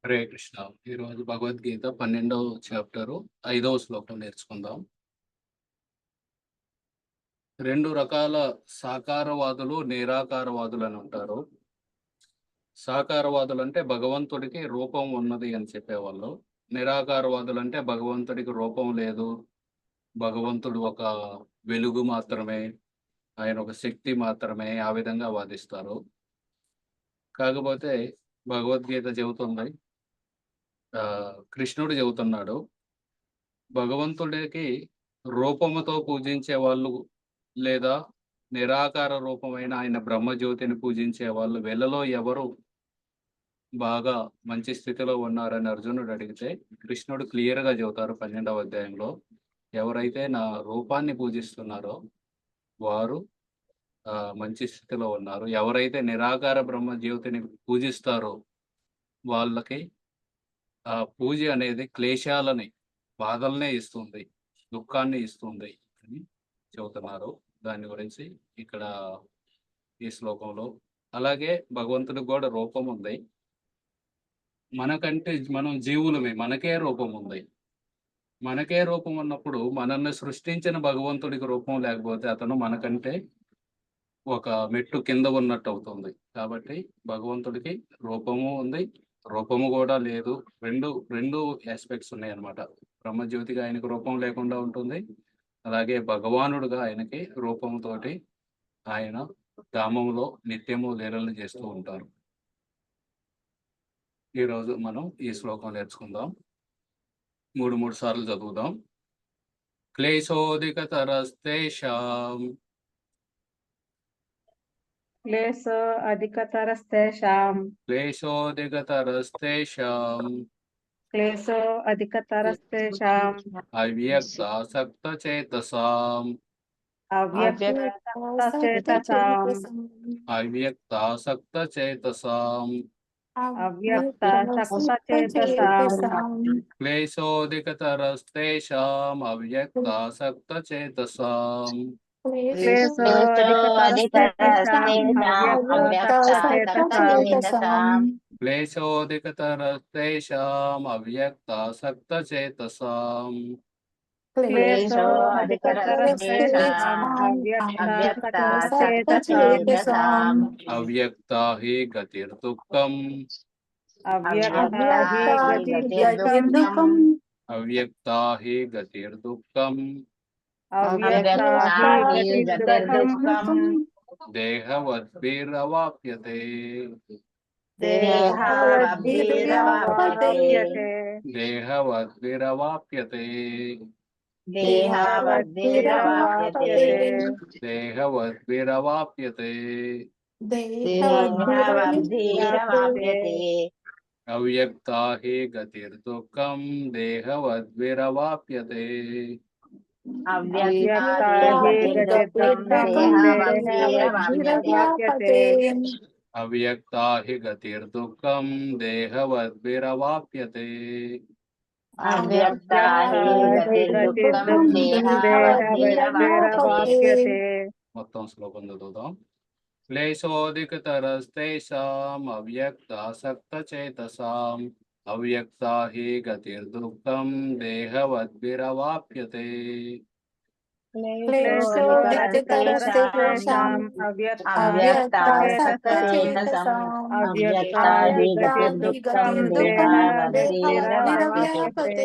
హరే కృష్ణ. ఈరోజు భగవద్గీత 12వ చాప్టరు 5వ శ్లోకం నేర్చుకుందాం. 2 రకాల సాకారవాదులు, నిరాకారవాదులు అని ఉంటారు. సాకారవాదులు అంటే భగవంతుడికి రూపం ఉన్నది అని చెప్పేవాళ్ళు. నిరాకారవాదులు అంటే భగవంతుడికి రూపం లేదు, భగవంతుడు ఒక వెలుగు మాత్రమే, ఆయన ఒక శక్తి మాత్రమే, ఆ విధంగా వాదిస్తారు. కాకపోతే భగవద్గీత చెబుతుంది, కృష్ణుడు చెబుతున్నాడు, భగవంతుడికి రూపముతో పూజించే వాళ్ళు లేదా నిరాకార రూపమైన ఆయన బ్రహ్మజ్యోతిని పూజించే వాళ్ళు వీళ్ళలో ఎవరు బాగా మంచి స్థితిలో ఉన్నారని అర్జునుడు అడిగితే కృష్ణుడు క్లియర్గా చెబుతారు 12వ అధ్యాయంలో, ఎవరైతే నా రూపాన్ని పూజిస్తున్నారో వారు మంచి స్థితిలో ఉన్నారు. ఎవరైతే నిరాకార బ్రహ్మజ్యోతిని పూజిస్తారో వాళ్ళకి ఆ పూజ అనేది క్లేశాలని, బాధలనే ఇస్తుంది, దుఃఖాన్ని ఇస్తుంది అని చెబుతున్నారు. దాని గురించి ఇక్కడ ఈ శ్లోకంలో. అలాగే భగవంతుడికి కూడా రూపం ఉంది. మనకంటే మనం జీవులమే, మనకే రూపం ఉంది. మనకే రూపం ఉన్నప్పుడు మనల్ని సృష్టించిన భగవంతుడికి రూపం లేకపోతే అతను మనకంటే ఒక మెట్టు కింద ఉన్నట్టు అవుతుంది. కాబట్టి భగవంతుడికి రూపము ఉంది, రూపము కూడా లేదు. రెండు ఆస్పెక్ట్స్ ఉన్నాయన్నమాట. బ్రహ్మజ్యోతిగా ఆయనకు రూపం లేకుండా ఉంటుంది. అలాగే భగవానుడుగా ఆయనకి రూపంతోటి ఆయన ధామంలో నిత్యము లీలలు చేస్తూ ఉంటారు. ఈరోజు మనం ఈ శ్లోకం నేర్చుకుందాం. 3 సార్లు చదువుదాం. క్లేశోధికతరస్తేషాం క్లేశో అధికతరస్తేషాం క్లేశోధికతరస్తేషాం క్లేశో అధికతరస్తేషాం అవ్యక్తాసక్తచేతసాం అవ్యక్తచేతసాం అవ్యక్తాసక్తచేతసాం అవ్యక్తసక్తచేతసాం క్లేశోధికతరస్తేషాం అవ్యక్తాసక్తచేతసాం క్లేశో అధికతరస్తేషాం అవ్యక్తసక్తచేతసాం క్లేశోధికతరస్తేషాం అవ్యక్తాసక్తచేతసాం క్లేశో అధికతరస్తేషాం అవ్యక్తసక్తచేతసాం అవ్యక్తా హి గతిర్దుఃఖం అవ్యక్తా హి గతిర్దుఃఖం అవ్యక్తా హి గతిర్దుఃఖం అవ్యక్తా హి గతిర్దుఃఖం దేహవద్భిరవాప్యతే దేహవద్భిరవాప్యతే దేహవద్భిరవాప్యతే దేహవద్భిరవాప్యతే దేహవద్భిరవాప్యతే అవ్యక్తా హి గతిర్దుఃఖం దేహవద్భిరవాప్యతే అవ్యక్తా హి గతిర్దుఃఖం దేహవద్భిరవాప్యతే అవ్యక్తా హి గతిర్దుఃఖం దేహవద్భిరవాప్యతే అవ్యక్తా హి గతిర్దుఃఖం దేహవద్భిరవాప్యతే. మొత్తం శ్లోకం చదువుదాం. క్లేశోధికతరస్తేషాం అవ్యక్తాసక్తచేతసాం అవ్యక్తా హి గతిర్దుఃఖం దేహవద్భిరవాప్యతే క్లేశో అధికతరస్తేషాం అవ్యక్తచేతసాం అవ్యక్తా హి గతిర్దుఃఖం దేహవద్భిరవాప్యతే.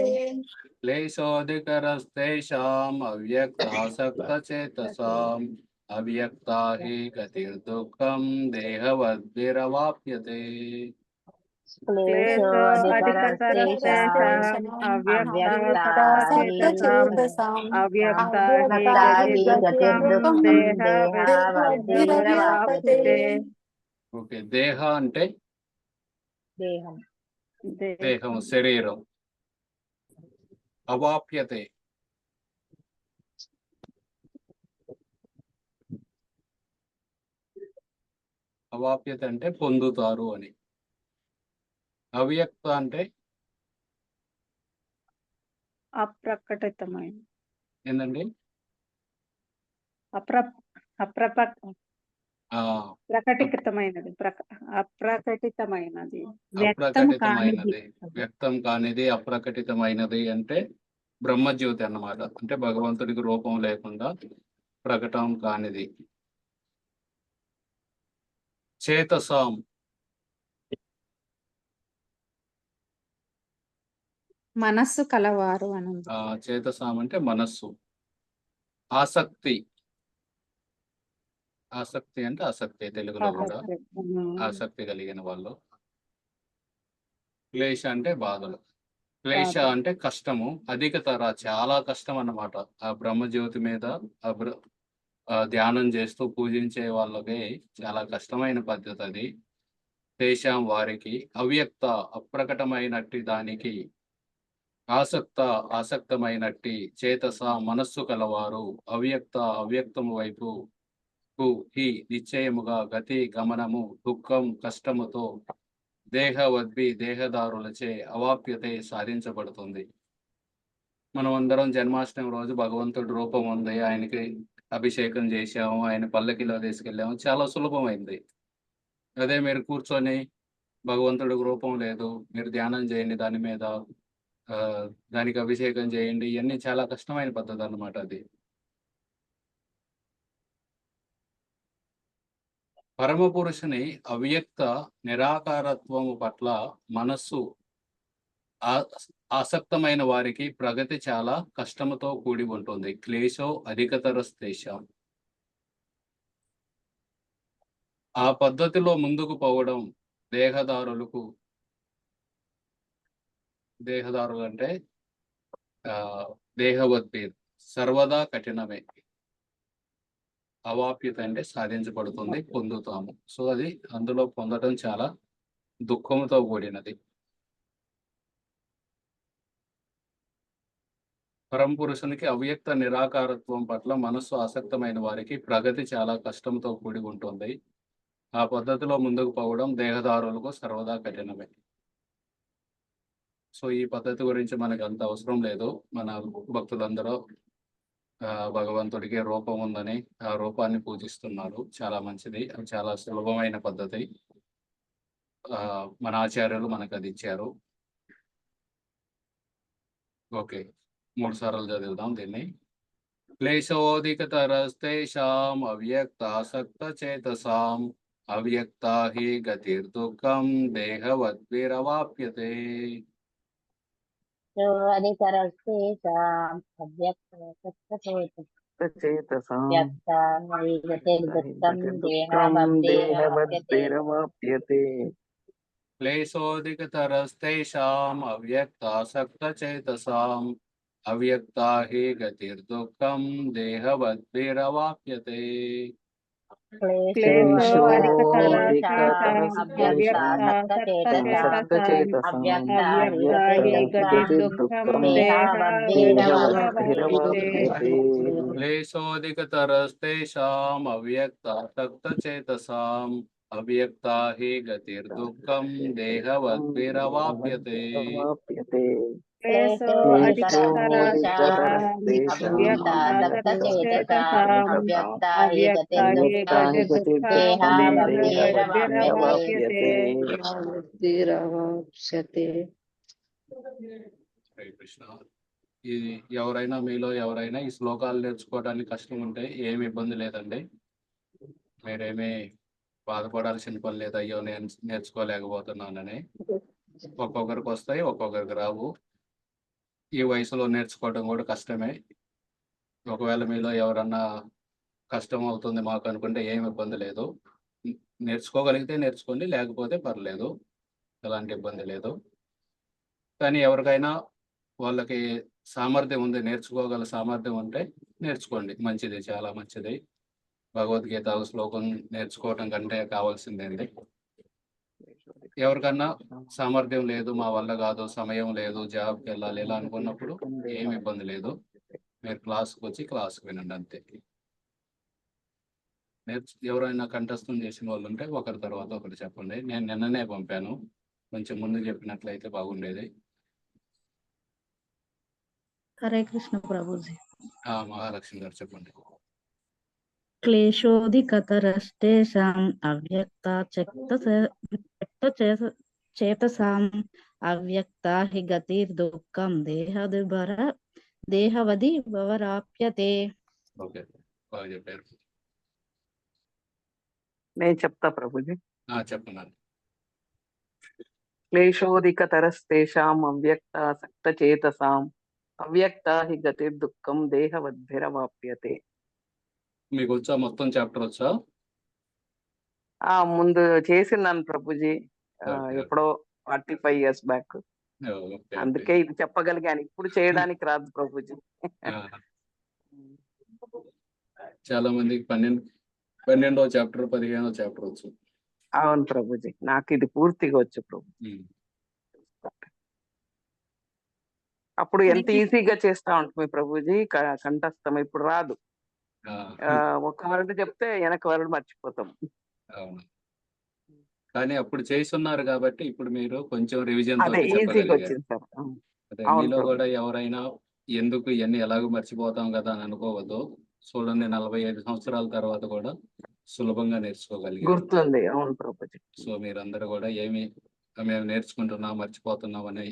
క్లేశోధికరస్తేషాం అవ్యక్తాసక్తచేతసాం అవ్యక్తా హి గతిర్దుఃఖం దేహవద్భిరవాప్యతే క్లేశో అధికతరస్తేషాం అవ్యక్తసక్తచేతసాం అవ్యక్తా హి గతిర్దుఃఖం దేహవద్భిరవాప్యతే. ఓకే. దేహ అంటే దేహం, శరీరం. అవాప్యతే అవాప్యత అంటే పొందుతారు అని. అవ్యక్త అంటే అప్రకటితమైన ఏందండి? ఆ ప్రకటితమైనది అప్రకటితమైనది వ్యక్తం కానిది. అప్రకటితమైనది, వ్యక్తం కానిది, అప్రకటితమైనది అంటే బ్రహ్మజ్యోతి అన్నమాట. అంటే భగవంతుడికి రూపం లేకుండా ప్రకటన కానిది. చేతసాం మనస్సు కలవారు అని ఉంది. చేతసాం అంటే మనస్సు. ఆసక్తి, ఆసక్తి అంటే ఆసక్తి తెలుగులో కూడా ఆసక్తి కలిగిన వాళ్ళు. క్లేశ అంటే బాధలు. క్లేశ బాధలు. అంటే కష్టము, అధికతర చాలా కష్టం అన్నమాట. ఆ బ్రహ్మజ్యోతి మీద ధ్యానం చేస్తూ పూజించే వాళ్ళకి చాలా కష్టమైన పద్ధతి అది. తేషాం వారికి అవ్యక్త అప్రకటమైనట్టి దానికి ఆసక్తమైనట్టి చేతస మనస్సు కలవారు అవ్యక్తము వైపు హి నిశ్చయముగా గతి గమనము దుఃఖం కష్టముతో దేహదారులచే అవాప్యతే సాధించబడుతుంది. మనం అందరం జన్మాష్టమి రోజు భగవంతుడి రూపం ఉంది, ఆయనకి అభిషేకం చేశాము, ఆయన పల్లకిలో తీసుకెళ్ళాము, చాలా సులభమైంది. అదే మీరు కూర్చొని భగవంతుడికి రూపం లేదు, మీరు ధ్యానం చేయండి దాని మీద, దానికి అభిషేకం చేయండి, ఇవన్నీ చాలా కష్టమైన పద్ధతి అన్నమాట అది. పరమపురుషుని అవ్యక్త నిరాకారత్వము పట్ల మనస్సు ఆసక్తమైన వారికి ప్రగతి చాలా కష్టముతో కూడి ఉంటుంది. క్లేశో అధికతరస్తేషాం. ఆ పద్ధతిలో ముందుకు పోవడం దేహదారులు అంటే దేహవద్భేద్ సర్వదా కఠినమే. అవాప్యత అంటే సాధించబడుతుంది, పొందుతాము. సో అది అందులో పొందడం చాలా దుఃఖంతో కూడినది. పరమపురుషునికి అవ్యక్త నిరాకారత్వం పట్ల మనస్సు ఆసక్తమైన వారికి ప్రగతి చాలా కష్టంతో కూడి ఉంటుంది. ఆ పద్ధతిలో ముందుకు పోవడం దేహదారులకు సర్వదా కఠినమే. సో ఈ పద్ధతి గురించి మనకు అంత అవసరం లేదు. మన భక్తులందరూ భగవంతుడికి రూపం ఉందని ఆ రూపాన్ని పూజిస్తున్నారు. చాలా మంచిది, చాలా సులభమైన పద్ధతి. మన ఆచార్యులు మనకు అది ఇచ్చారు. ఓకే, 3 సార్లు చదువుదాం దీన్ని. క్లేశోధికతరస్తేషాం అవ్యక్తాసక్త చేతసాం అవ్యక్తా హి గతిర్దుఃఖం దేహవద్భిరవాప్యతే. అధికరస్తేషాం అవ్యక్తచేతసాం దేహవద్భిరవాప్యతే. క్లేశోధికతరస్తేషాం అవ్యక్తాసక్తచేతసాం అవ్యక్తా హి గతిర్దుఃఖం దేహవద్భిరవాప్యతే. క్లేశో అధికతరస్తేషాం అవ్యక్తాసక్తచేతసాం అవ్యక్తా హి గతిర్దుఃఖం దేహవద్భిరవాప్యతే. క్లేశోధికతరస్తేషాం అవ్యక్తాసక్తచేతసాం అవ్యక్తా హి గతిర్దుఃఖం దేహవద్భిరవాప్యతే. క్లేశో అధికతరస్తేషాం అవ్యక్తాసక్తచేతసాం అవ్యక్తా హి గతిర్దుఃఖం దేహవద్భిరవాప్యతే. హరే కృష్ణ. ఇది మీలో ఎవరైనా ఈ శ్లోకాలు నేర్చుకోవడానికి కష్టం ఉంటే ఏమి ఇబ్బంది లేదండి. మీరేమీ బాధపడాల్సిన పని లేదు, అయ్యో నేను నేర్చుకోలేకపోతున్నానని. ఒక్కొక్కరికి వస్తాయి, ఒక్కొక్కరికి రావు. ఈ వయసులో నేర్చుకోవడం కూడా కష్టమే. ఒకవేళ మీలో ఎవరన్నా కష్టం అవుతుంది మాకు అనుకుంటే ఏమి ఇబ్బంది లేదు. నేర్చుకోగలిగితే నేర్చుకోండి, లేకపోతే పర్లేదు, ఎలాంటి ఇబ్బంది లేదు. కానీ ఎవరికైనా వాళ్ళకి సామర్థ్యం ఉంది, నేర్చుకోగల సామర్థ్యం ఉంటే నేర్చుకోండి, మంచిది, చాలా మంచిది. భగవద్గీత శ్లోకం నేర్చుకోవటం కంటే కావాల్సిందేంటి. ఎవరికన్నా సామర్థ్యం లేదు, మా వల్ల కాదు, సమయం లేదు, జాబ్కి వెళ్ళాలి ఇలా అనుకున్నప్పుడు ఏమి ఇబ్బంది లేదు. మీరు క్లాస్కి వచ్చి క్లాస్కి వినండి అంతే. ఎవరైనా కంఠస్థం చేసిన వాళ్ళు ఉంటే ఒకరి తర్వాత ఒకరు చెప్పండి. నేను నిన్ననే పంపాను, కొంచెం ముందు చెప్పినట్లయితే బాగుండేది. హరే కృష్ణ ప్రభుజీ. మహాలక్ష్మి గారు చెప్పండి. క్లేశోధికతరస్తేషాం చేతసాం అవ్యక్త హి గతిర్దుఃఖం దేహవది భవరాప్యతే. ఓకే, బాగా చెప్పారు. నేను చెప్తా ప్రభుజీ. చెప్పండి. క్లేశోధికతరస్తేషాం అవ్యక్తాసక్తచేతసాం అవ్యక్త హి గతిర్దుఃఖం దేహవద్భిరవాప్యతే. మీకు వచ్చా మొత్తం చాప్టర్ వచ్చా? ముందు చేసినాను ప్రభుజీ, ఓకే. ఎప్పుడో 45 years బ్యాక్. ఓకే. అందుకే ఇది చెప్పగలిగాను, ఇప్పుడు చేయడానికి రాదు ప్రభుజీ. చాలా మందికి 12వ చాప్టర్ 15వ చాప్టర్ వచ్చు. అవును ప్రభుజీ, నాకు ఇది పూర్తిగా వచ్చు ప్రభు. అప్పుడు ఎంత ఈజీగా చేస్తా ఉంటుంది ప్రభుజీ, కంఠస్థం. ఇప్పుడు రాదు. ఒక వరడు చెప్తే వెనక వరడు మర్చిపోతాం. అవును, కానీ అప్పుడు చేస్తున్నారు కాబట్టి ఇప్పుడు మీరు కొంచెం రివిజన్ అదే తోటి ఈజీగా చెప్పగలిగారు. వచ్చింది సార్. అదే అవును మీలో ప్రభు. కూడా ఎవరైనా ఎందుకు ఇవన్నీ ఎలాగో మర్చిపోతాం కదా అని అనుకోవద్దు. చూడండి, 45 సంవత్సరాల తర్వాత కూడా సులభంగా నేర్చుకోగలిగారు. గుర్తుంది. అవును ప్రభుజీ. సో మీరందరూ కూడా మేము నేర్చుకుంటున్నాం, మర్చిపోతున్నాం అని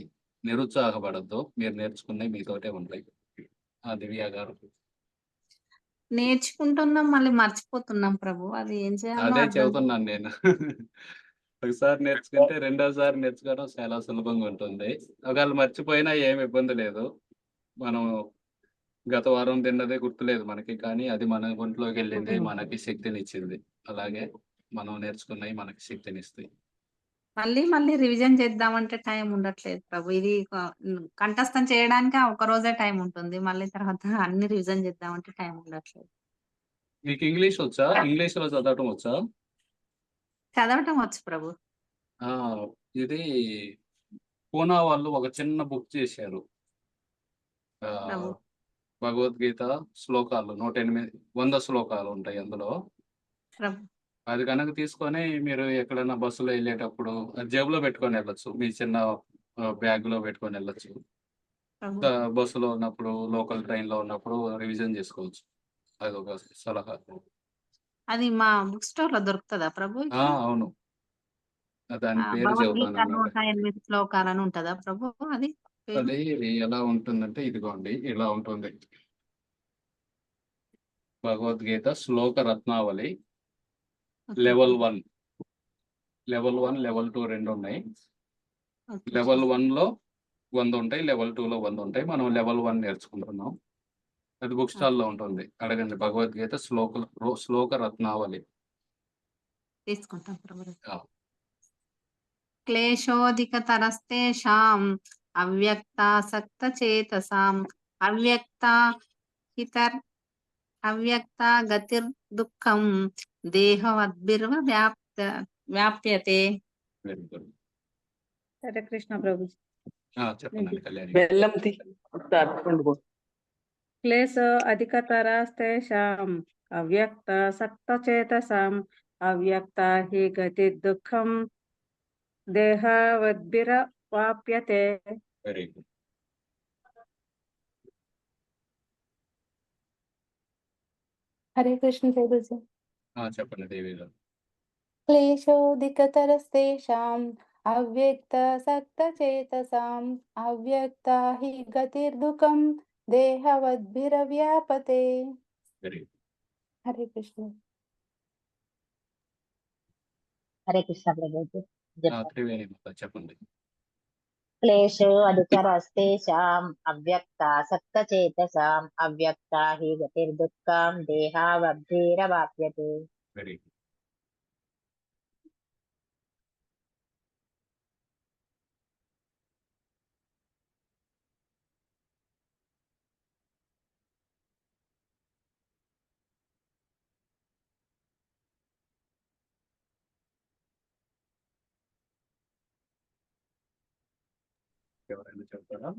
నిరుత్సాహపడద్దు. మీరు నేర్చుకున్నవి మీతోటే ఉంటాయి. దివ్య గారు. నేర్చుకుంటున్నాం, మళ్ళీ మర్చిపోతున్నాం ప్రభు. అది ఏం చేయాలో అదే అర్థం చెబుతున్నాను నేను. ఒకసారి నేర్చుకుంటే రెండోసారి నేర్చుకోవడం చాలా సులభంగా ఉంటుంది. ఒకవేళ మర్చిపోయినా ఏమి ఇబ్బంది లేదు. మనం గత వారం తిన్నదే గుర్తులేదు మనకి, కానీ అది మన ఒంట్లోకి వెళ్ళింది, మనకి శక్తినిచ్చింది. అలాగే మనం నేర్చుకున్నవి మనకి శక్తినిస్తాయి. మళ్ళీ రివిజన్ చేద్దామంటే టైం ఉండట్లేదు ప్రభు. ఇది కంఠస్థం చేయడానికి ఒక రోజే టైం ఉంటుంది. మళ్ళీ తర్వాత అన్ని రివిజన్ చేద్దామంటే టైం ఉండట్లేదు. మీకు ఇంగ్లీష్ వచ్చా? ఇంగ్లీష్లో చదవటం వచ్చా? చదవటం వచ్చు ప్రభు. ఇది పూనా వాళ్ళు ఒక చిన్న బుక్ చేశారు. ప్రభు భగవద్గీత శ్లోకాలు 100 శ్లోకాలు ఉంటాయి అందులో. ప్రభు అది కనుక తీసుకొని మీరు ఎక్కడైనా బస్సులో వెళ్ళేటప్పుడు అది జేబులో పెట్టుకొని వెళ్ళొచ్చు. మీ చిన్న బ్యాగ్లో పెట్టుకొని వెళ్ళొచ్చు. ప్రభు బస్సులో ఉన్నప్పుడు, లోకల్ ట్రైన్లో ఉన్నప్పుడు రివిజన్ చేసుకోవచ్చు. అది ఒక సలహా. అది మా బుక్ స్టోర్ లో దొరుకుతుందా ప్రభు? అవును, దాని పేరు భగవద్గీత చెబుతాను అన్నమాట. 108 శ్లోకాలను ఉంటుందా ప్రభు? అది పేరు? అది ఎలా ఉంటుందంటే, ఇదిగోండి ఇలా ఉంటుంది. భగవద్గీత శ్లోక రత్నావళి లెవెల్ 1, లెవెల్ 2 రెండు ఉన్నాయి. ఓకే. లెవెల్ 1లో 100 ఉంటాయి, లెవెల్ 2లో 100 ఉంటాయి. మనం లెవెల్ 1 నేర్చుకుంటున్నాం. అది బుక్ స్టాల్లో ఉంటుంది. అడగండి, భగవద్గీత శ్లోక రత్నావళి. తీసుకుంటాం ప్రభు. ఆ, క్లేశోధికతరస్తేషాం అవ్యక్తాసక్తచేతసాం అవ్యక్త గతిర్దుఃఖం దేహవద్భిర్వ వ్యాప్యతే. Very good. హరే కృష్ణ ప్రభు. చెప్పండి కళ్యాణి. బెల్లం అట్టుకోండి పో. క్లేశ అధికతరస్తేషాం అవ్యక్తాసక్తచేతసాం అవ్యక్త హి గతి దుఃఖం దేహవద్భిరవాప్యతే. Very good. హరే కృష్ణ ప్రభుజీ. చెప్పండి దేవి గారు. క్లేశోధికతరస్తేషాం అవ్యక్తాసక్తచేతసాం అవ్యక్త హి గతిర్దుఃఖం దేహవద్భిరవ్యాపతే. Very good. హరే కృష్ణ. హరే కృష్ణ ప్రభుజీ. త్రివేణి చెప్పండి. క్లేశో అధికరస్తేషాం అవ్యక్తాసక్తచేతసాం అవ్యక్త హి గతిర్దుఃఖం దేహావద్భిరవాప్యతే. Very good. ఎవరైనా చెప్తారా?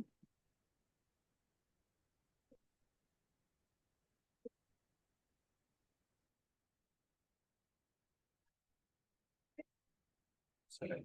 సరే.